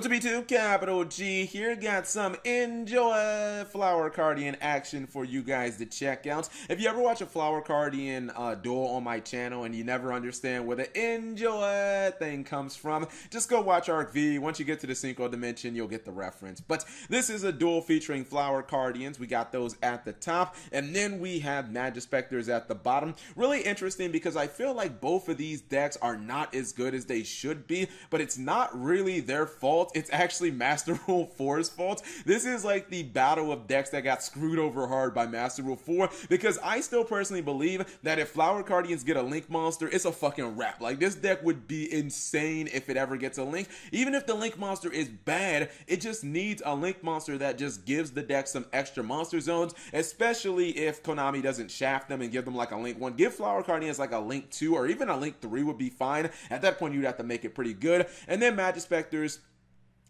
What's up, YouTube? Capital G here. Got some Enjoy Flower Cardian action for you guys to check out. If you ever watch a Flower Cardian duel on my channel and you never understand where the Enjoy thing comes from, just go watch Arc V. Once you get to the Synchro Dimension, you'll get the reference. But this is a duel featuring Flower Cardians. We got those at the top, and then we have Magispectors at the bottom. Really interesting because I feel like both of these decks are not as good as they should be, but it's not really their fault. It's actually Master Rule 4's fault. This is like the battle of decks that got screwed over hard by Master Rule 4, because I still personally believe that if Flower Cardians get a Link monster, it's a fucking wrap. Like, this deck would be insane if it ever gets a Link. Even if the Link monster is bad, it just needs a Link monster that just gives the deck some extra monster zones, especially if Konami doesn't shaft them and give them like a Link 1. Give Flower Cardians like a Link 2 or even a Link 3 would be fine. At that point, you'd have to make it pretty good. And then Magispectors,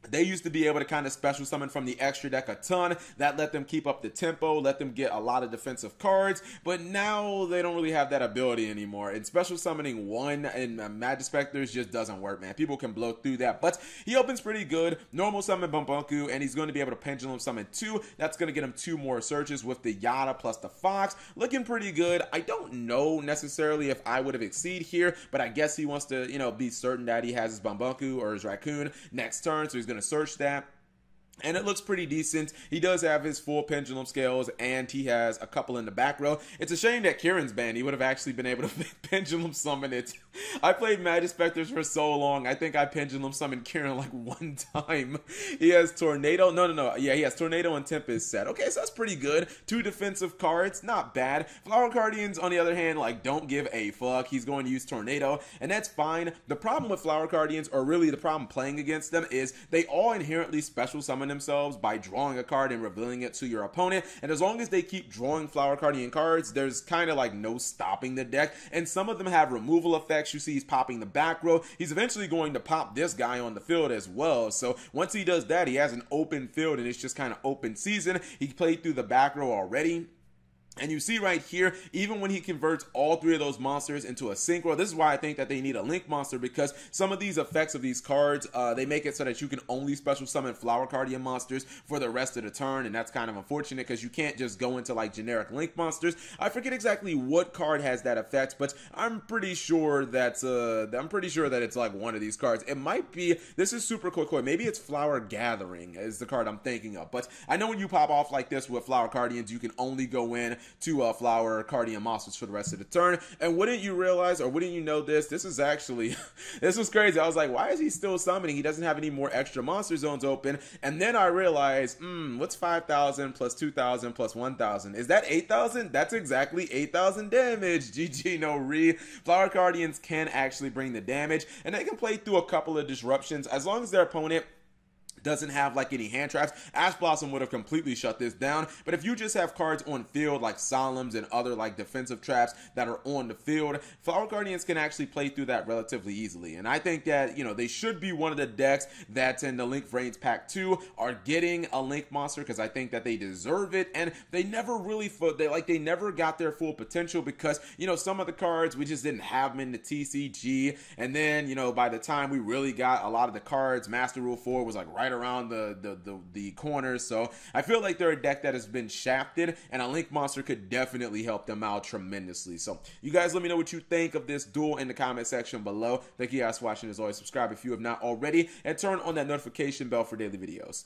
they used to be able to kind of special summon from the extra deck a ton. That let them keep up the tempo, let them get a lot of defensive cards, but now they don't really have that ability anymore. And special summoning one in Magispectors just doesn't work, man. People can blow through that, but he opens pretty good. Normal summon Bumbuku, and he's going to be able to Pendulum summon 2. That's going to get him 2 more searches with the Yada plus the Fox. Looking pretty good. I don't know necessarily if I would have exceeded here, but I guess he wants to, be certain that he has his Bumbuku or his Raccoon next turn, so he's going to search that. And it looks pretty decent. He does have his full pendulum scales, and he has a couple in the back row. It's a shame that Kieran's banned. He would have actually been able to pendulum summon it. I played Magispectors for so long. I think I pendulum summoned Kieran like one time. He has Tornado. No. Yeah, he has Tornado and Tempest set. Okay, so that's pretty good. 2 defensive cards. Not bad. Flower Cardians, on the other hand, like, don't give a fuck. He's going to use Tornado, and that's fine. The problem with Flower Cardians, or really the problem playing against them, is they all inherently special summon themselves by drawing a card and revealing it to your opponent, and as long as they keep drawing Flower Cardian cards, there's kind of like no stopping the deck. And some of them have removal effects. You see he's popping the back row. He's eventually going to pop this guy on the field as well, so once he does that, he has an open field and it's just kind of open season. He played through the back row already. And you see right here, even when he converts all 3 of those monsters into a synchro, this is why I think that they need a Link monster, because some of these effects of these cards, they make it so that you can only special summon Flower Cardian monsters for the rest of the turn, and that's kind of unfortunate because you can't just go into like generic Link monsters. I forget exactly what card has that effect, but I'm pretty sure that's it's like one of these cards. It might be, this is super quick, maybe it's Flower Gathering is the card I'm thinking of, but I know when you pop off like this with Flower Cardians, you can only go in to Flower Cardian monsters for the rest of the turn. And wouldn't you realize, or wouldn't you know this is actually, this was crazy. I was like, why is he still summoning? He doesn't have any more extra monster zones open. And then I realized, what's 5,000 plus 2,000 plus 1,000? Is that 8,000? That's exactly 8,000 damage. GG no re. Flower Cardians can actually bring the damage, and they can play through a couple of disruptions as long as their opponent doesn't have like any hand traps. Ash Blossom would have completely shut this down, but if you just have cards on field like Solemns and other like defensive traps that are on the field, Flower Guardians can actually play through that relatively easily. And I think that, they should be one of the decks that's in the Link Vrains Pack 2 are getting a Link monster, because I think that they deserve it, and they never really they never got their full potential, because some of the cards we just didn't have them in the TCG, and then by the time we really got a lot of the cards, Master Rule 4 was like right around the corners. So I feel like they're a deck that has been shafted, and a Link monster could definitely help them out tremendously. So you guys let me know what you think of this duel in the comment section below. Thank you guys for watching. As always, subscribe if you have not already, and turn on that notification bell for daily videos.